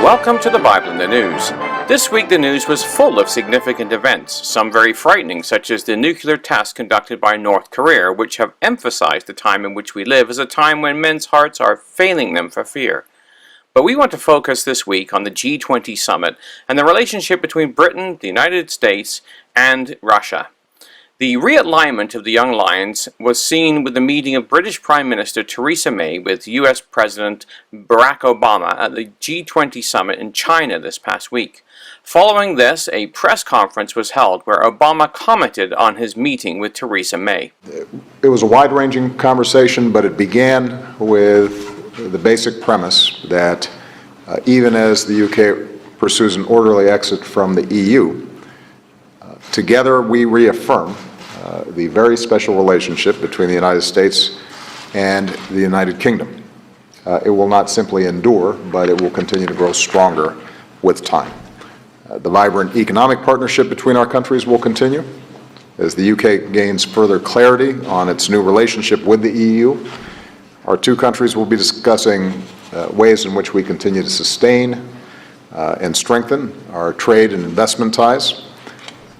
Welcome to the Bible in the News. This week the news was full of significant events, some very frightening, such as the nuclear tests conducted by North Korea, which have emphasized the time in which we live as a time when men's hearts are failing them for fear. But we want to focus this week on the G20 summit and the relationship between Britain, the United States, and Russia. The realignment of the Young Lions was seen with the meeting of British Prime Minister Theresa May with US President Barack Obama at the G20 summit in China this past week. Following this, a press conference was held where Obama commented on his meeting with Theresa May. It was a wide-ranging conversation, but it began with the basic premise that even as the UK pursues an orderly exit from the EU, together we reaffirm the very special relationship between the United States and the United Kingdom. It will not simply endure, but it will continue to grow stronger with time. The vibrant economic partnership between our countries will continue. As the UK gains further clarity on its new relationship with the EU, our two countries will be discussing ways in which we continue to sustain and strengthen our trade and investment ties.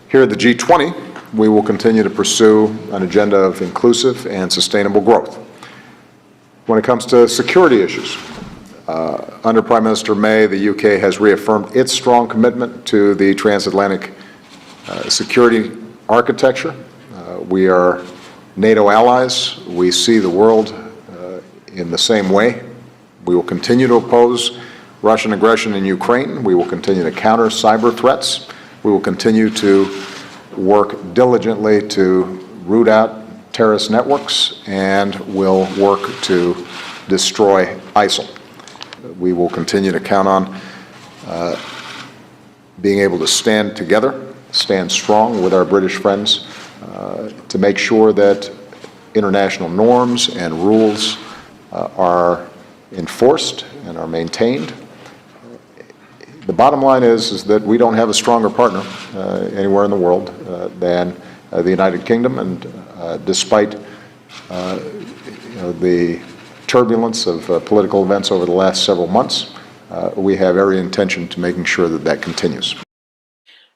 Here at the G20, we will continue to pursue an agenda of inclusive and sustainable growth. When it comes to security issues, under Prime Minister May, the UK has reaffirmed its strong commitment to the transatlantic security architecture. We are NATO allies. We see the world in the same way. We will continue to oppose Russian aggression in Ukraine. We will continue to counter cyber threats. We will continue to work diligently to root out terrorist networks and will work to destroy ISIL. We will continue to count on being able to stand together, stand strong with our British friends to make sure that international norms and rules are enforced and are maintained. The bottom line is that we don't have a stronger partner anywhere in the world than the United Kingdom, and despite the turbulence of political events over the last several months, we have every intention to making sure that that continues.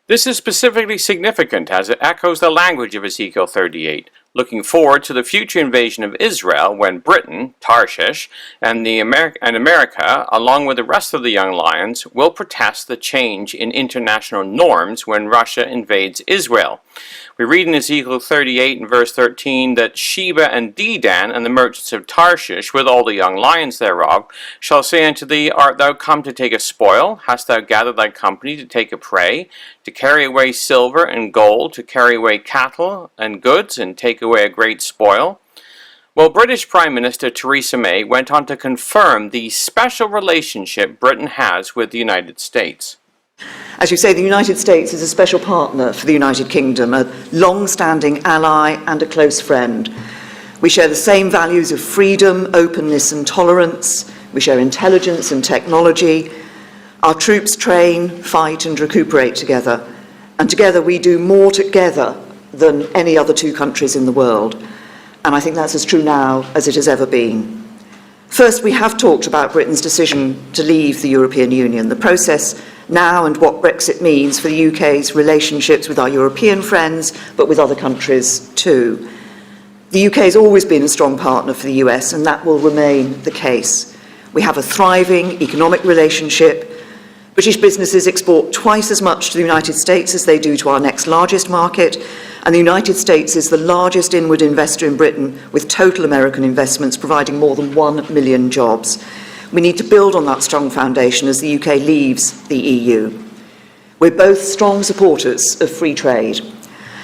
This is specifically significant as it echoes the language of Ezekiel 38, looking forward to the future invasion of Israel when Britain, Tarshish, and America, along with the rest of the Young Lions, will protest the change in international norms when Russia invades Israel. We read in Ezekiel 38 and verse 13 that Sheba and Dedan and the merchants of Tarshish, with all the young lions thereof, shall say unto thee, Art thou come to take a spoil? Hast thou gathered thy company to take a prey? To carry away silver and gold, to carry away cattle and goods, and take away a great spoil? Well, British Prime Minister Theresa May went on to confirm the special relationship Britain has with the United States. As you say, the United States is a special partner for the United Kingdom, a long-standing ally and a close friend. We share the same values of freedom, openness and tolerance. We share intelligence and technology. Our troops train, fight and recuperate together. And together we do more together than any other two countries in the world. And I think that's as true now as it has ever been. First, we have talked about Britain's decision to leave the European Union, the process now and what Brexit means for the UK's relationships with our European friends, but with other countries too. The UK has always been a strong partner for the US, and that will remain the case. We have a thriving economic relationship. British businesses export twice as much to the United States as they do to our next largest market, and the United States is the largest inward investor in Britain, with total American investments providing more than 1 million jobs. We need to build on that strong foundation as the UK leaves the EU. We're both strong supporters of free trade.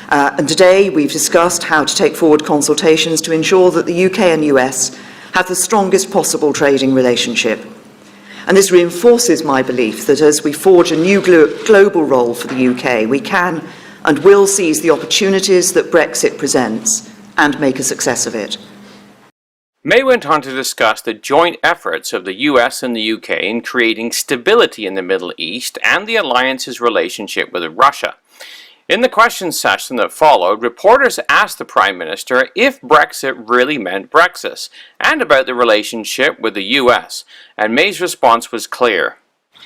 And today we've discussed how to take forward consultations to ensure that the UK and US have the strongest possible trading relationship. And this reinforces my belief that as we forge a new global role for the UK, we can and will seize the opportunities that Brexit presents and make a success of it. May went on to discuss the joint efforts of the US and the UK in creating stability in the Middle East and the alliance's relationship with Russia. In the question session that followed, reporters asked the Prime Minister if Brexit really meant Brexit, and about the relationship with the US, and May's response was clear.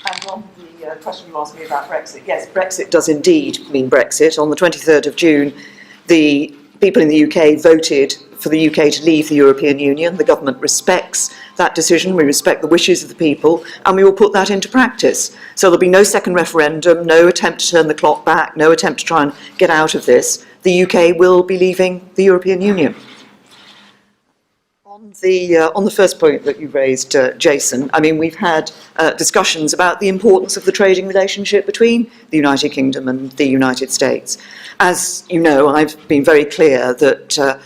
And on the question you asked me about Brexit, yes, Brexit does indeed mean Brexit. On the 23rd of June, the people in the UK voted for the UK to leave the European Union. The government respects that decision. We respect the wishes of the people, and we will put that into practice. So there'll be no second referendum, no attempt to turn the clock back, no attempt to try and get out of this. The UK will be leaving the European Union. On the first point that you raised, Jason, I mean, we've had discussions about the importance of the trading relationship between the United Kingdom and the United States. As you know, I've been very clear that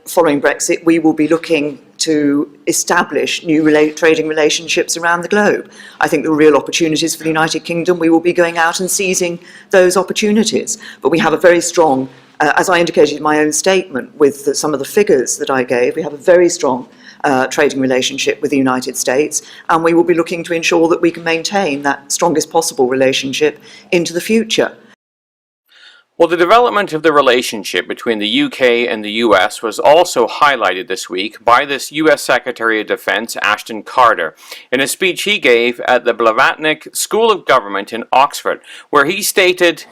following Brexit, we will be looking to establish new trading relationships around the globe. I think there are real opportunities for the United Kingdom. We will be going out and seizing those opportunities. But we have a very strong, as I indicated in my own statement with some of the figures that I gave, we have a very strong trading relationship with the United States, and we will be looking to ensure that we can maintain that strongest possible relationship into the future. Well, the development of the relationship between the UK and the US was also highlighted this week by this US Secretary of Defense, Ashton Carter, in a speech he gave at the Blavatnik School of Government in Oxford, where he stated,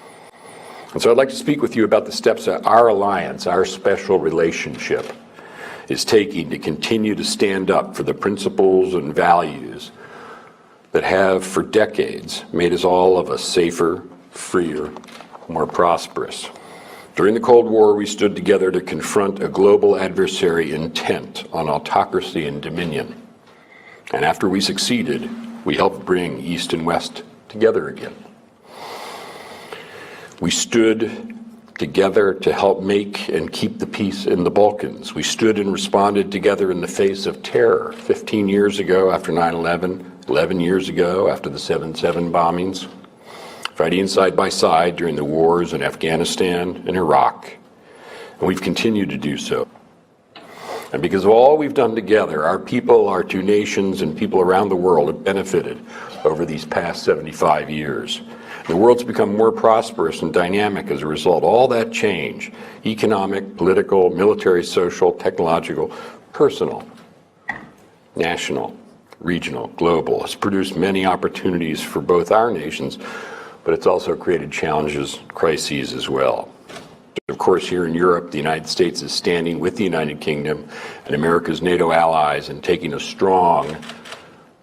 and so I'd like to speak with you about the steps that our alliance, our special relationship, is taking to continue to stand up for the principles and values that have for decades made us all of us safer, freer, more prosperous. During the Cold War, we stood together to confront a global adversary intent on autocracy and dominion. And after we succeeded, we helped bring East and West together again. We stood together to help make and keep the peace in the Balkans. We stood and responded together in the face of terror 15 years ago after 9/11, 11 years ago after the 7/7 bombings, fighting side by side during the wars in Afghanistan and Iraq, and we've continued to do so. And because of all we've done together, our people, our two nations, and people around the world have benefited over these past 75 years. The world's become more prosperous and dynamic as a result. All that change, economic, political, military, social, technological, personal, national, regional, global, has produced many opportunities for both our nations, but it's also created challenges, crises as well. Of course, here in Europe, the United States is standing with the United Kingdom and America's NATO allies and taking a strong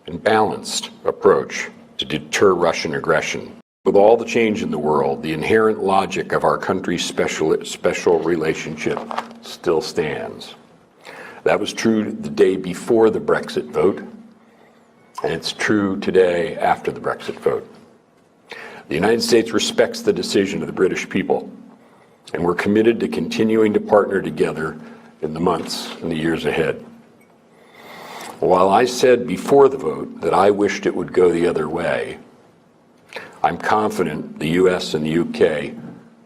and balanced approach to deter Russian aggression. With all the change in the world, the inherent logic of our country's special relationship still stands. That was true the day before the Brexit vote, and it's true today after the Brexit vote. The United States respects the decision of the British people, and we're committed to continuing to partner together in the months and the years ahead. While I said before the vote that I wished it would go the other way, I'm confident the US and the UK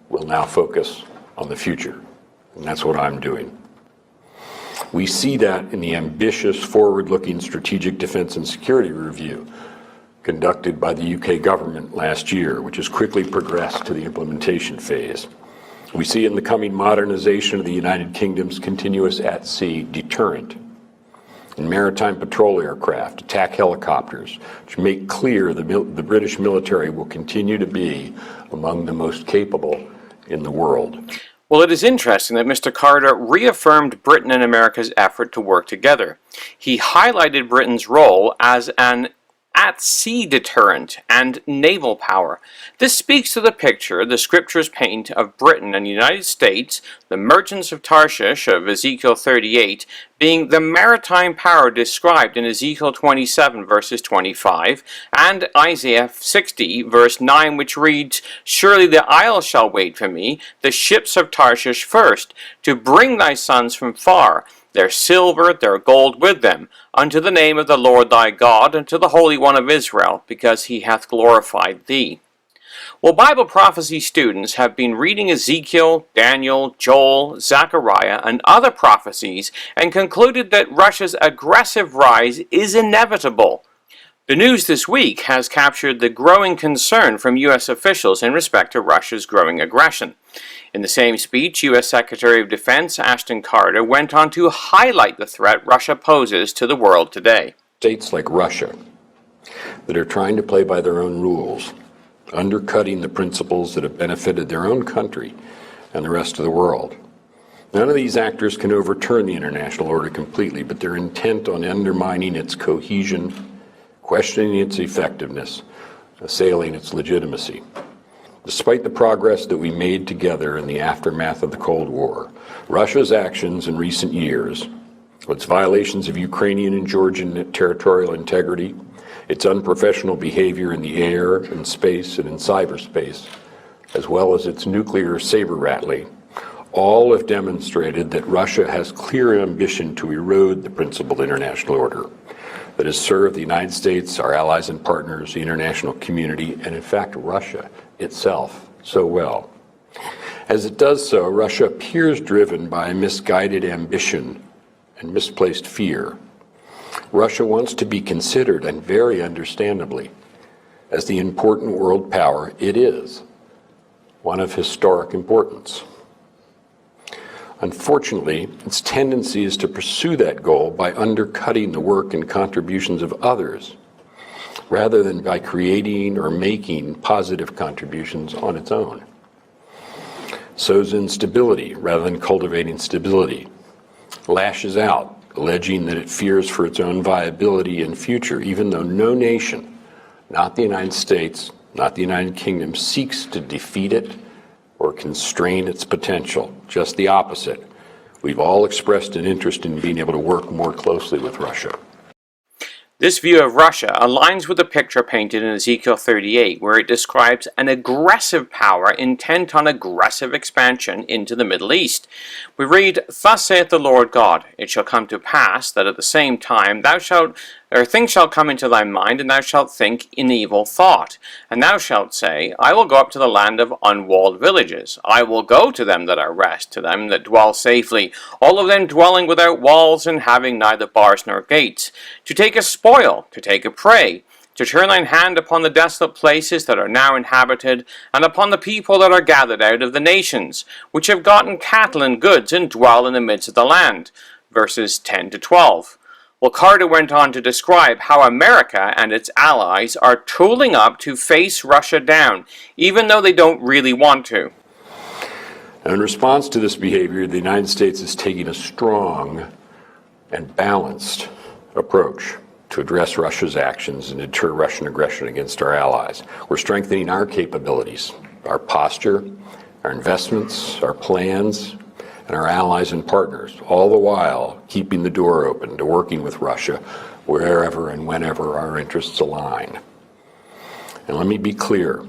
will now focus on the future, and that's what I'm doing. We see that in the ambitious, forward-looking Strategic Defence and Security Review conducted by the UK government last year, which has quickly progressed to the implementation phase. We see it in the coming modernization of the United Kingdom's continuous at-sea deterrent, in maritime patrol aircraft, attack helicopters, which make clear the British military will continue to be among the most capable in the world. Well, it is interesting that Mr. Carter reaffirmed Britain and America's effort to work together. He highlighted Britain's role as an at-sea deterrent and naval power. This speaks to the picture the scriptures paint of Britain and the United States, the merchants of Tarshish of Ezekiel 38, being the maritime power described in Ezekiel 27 verses 25 and Isaiah 60 verse 9, which reads, "Surely the isle shall wait for me, the ships of Tarshish first, to bring thy sons from far, their silver, their gold with them, unto the name of the Lord thy God, and to the Holy One of Israel, because he hath glorified thee." Well, Bible prophecy students have been reading Ezekiel, Daniel, Joel, Zechariah, and other prophecies and concluded that Russia's aggressive rise is inevitable. The news this week has captured the growing concern from U.S. officials in respect to Russia's growing aggression. In the same speech, U.S. Secretary of Defense Ashton Carter went on to highlight the threat Russia poses to the world today. States like Russia, that are trying to play by their own rules, undercutting the principles that have benefited their own country and the rest of the world. None of these actors can overturn the international order completely, but they're intent on undermining its cohesion, questioning its effectiveness, assailing its legitimacy. Despite the progress that we made together in the aftermath of the Cold War, Russia's actions in recent years, its violations of Ukrainian and Georgian territorial integrity, its unprofessional behavior in the air, in space, and in cyberspace, as well as its nuclear saber-rattling, all have demonstrated that Russia has clear ambition to erode the principled international order that has served the United States, our allies and partners, the international community, and in fact Russia itself so well. As it does so, Russia appears driven by a misguided ambition and misplaced fear. Russia wants to be considered, and very understandably, as the important world power it is, one of historic importance. Unfortunately, its tendency is to pursue that goal by undercutting the work and contributions of others, rather than by creating or making positive contributions on its own. Sows instability rather than cultivating stability, lashes out, alleging that it fears for its own viability and future, even though no nation, not the United States, not the United Kingdom, seeks to defeat it or constrain its potential. Just the opposite. We've all expressed an interest in being able to work more closely with Russia. This view of Russia aligns with the picture painted in Ezekiel 38, where it describes an aggressive power intent on aggressive expansion into the Middle East. We read, "Thus saith the Lord God, it shall come to pass that at the same time things shall come into thy mind, and thou shalt think an evil thought. And thou shalt say, I will go up to the land of unwalled villages. I will go to them that are rest, to them that dwell safely, all of them dwelling without walls, and having neither bars nor gates, to take a spoil, to take a prey, to turn thine hand upon the desolate places that are now inhabited, and upon the people that are gathered out of the nations, which have gotten cattle and goods, and dwell in the midst of the land." Verses 10 to 12. Well, Carter went on to describe how America and its allies are tooling up to face Russia down, even though they don't really want to. In response to this behavior, the United States is taking a strong and balanced approach to address Russia's actions and deter Russian aggression against our allies. We're strengthening our capabilities, our posture, our investments, our plans, and our allies and partners, all the while keeping the door open to working with Russia wherever and whenever our interests align. And let me be clear,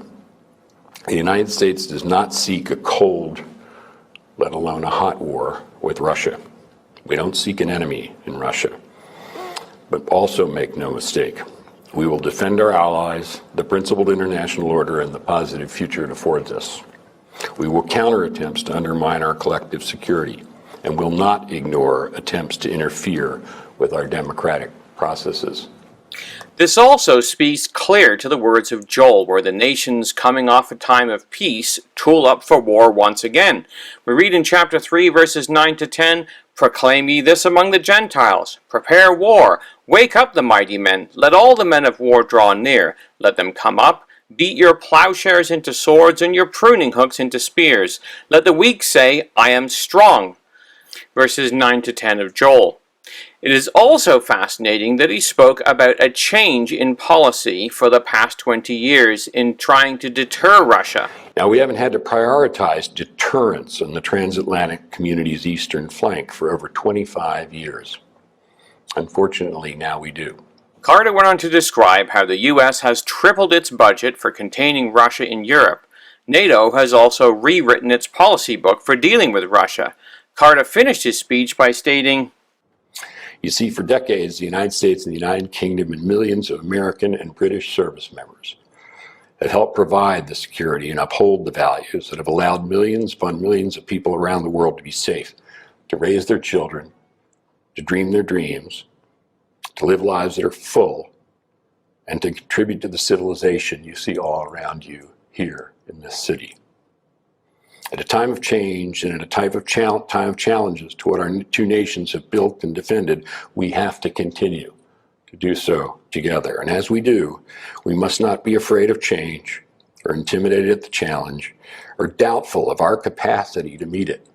the United States does not seek a cold, let alone a hot war with Russia. We don't seek an enemy in Russia. But also make no mistake, we will defend our allies, the principled international order, and the positive future it affords us. We will counter attempts to undermine our collective security, and will not ignore attempts to interfere with our democratic processes. This also speaks clear to the words of Joel, where the nations coming off a time of peace tool up for war once again. We read in chapter 3, verses 9 to 10, "Proclaim ye this among the Gentiles, prepare war, wake up the mighty men, let all the men of war draw near, let them come up, beat your plowshares into swords, and your pruning hooks into spears. Let the weak say, I am strong." Verses 9 to 10 of Joel. It is also fascinating that he spoke about a change in policy for the past 20 years in trying to deter Russia. Now, we haven't had to prioritize deterrence on the transatlantic community's eastern flank for over 25 years. Unfortunately, now we do. Carter went on to describe how the U.S. has tripled its budget for containing Russia in Europe. NATO has also rewritten its policy book for dealing with Russia. Carter finished his speech by stating, "You see, for decades, the United States and the United Kingdom and millions of American and British service members have helped provide the security and uphold the values that have allowed millions upon millions of people around the world to be safe, to raise their children, to dream their dreams, to live lives that are full, and to contribute to the civilization you see all around you here in this city. At a time of change and at a time of challenges to what our two nations have built and defended, we have to continue to do so together. And as we do, we must not be afraid of change or intimidated at the challenge or doubtful of our capacity to meet it.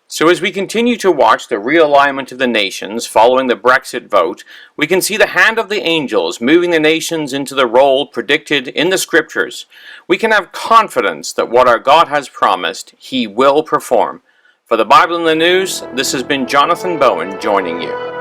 So as we continue to watch the realignment of the nations following the Brexit vote, we can see the hand of the angels moving the nations into the role predicted in the scriptures. We can have confidence that what our God has promised, He will perform. For the Bible in the News, this has been Jonathan Bowen joining you.